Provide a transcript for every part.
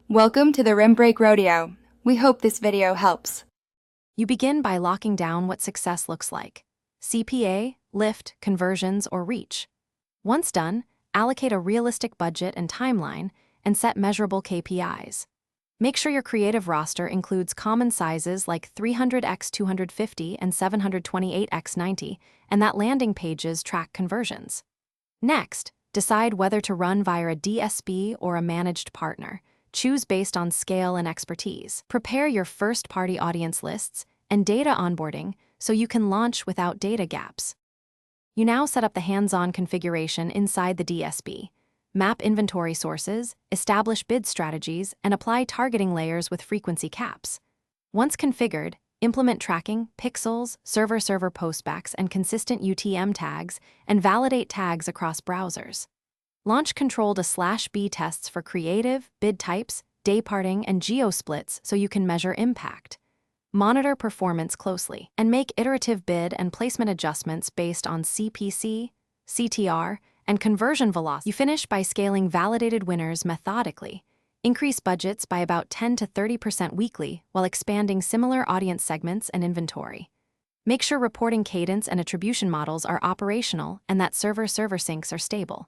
Welcome to the Rim Break Rodeo. We hope this video helps. You begin by locking down what success looks like: CPA, lift, conversions, or reach. Once done, allocate a realistic budget and timeline and set measurable KPIs. Make sure your creative roster includes common sizes like 300x 250 and 728x 90, and that landing pages track conversions. Next, decide whether to run via a DSP or a managed partner. Choose based on scale and expertise. Prepare your first-party audience lists and data onboarding so you can launch without data gaps. You now set up the hands-on configuration inside the DSP. Map inventory sources, establish bid strategies, and apply targeting layers with frequency caps. Once configured, implement tracking, pixels, server-server postbacks, and consistent UTM tags, and validate tags across browsers. Launch controlled /B tests for creative, bid types, dayparting, and geo-splits so you can measure impact. Monitor performance closely, and make iterative bid and placement adjustments based on CPC, CTR, and conversion velocity. You finish by scaling validated winners methodically. Increase budgets by about 10 to 30% weekly while expanding similar audience segments and inventory. Make sure reporting cadence and attribution models are operational and that server-server syncs are stable.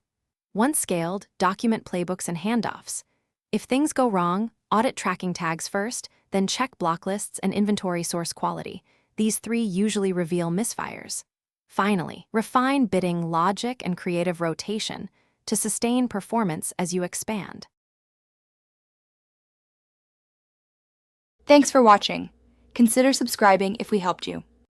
Once scaled, document playbooks and handoffs. If things go wrong, audit tracking tags first, then check block lists and inventory source quality. These three usually reveal misfires. Finally, refine bidding logic and creative rotation to sustain performance as you expand. Thanks for watching. Consider subscribing if we helped you.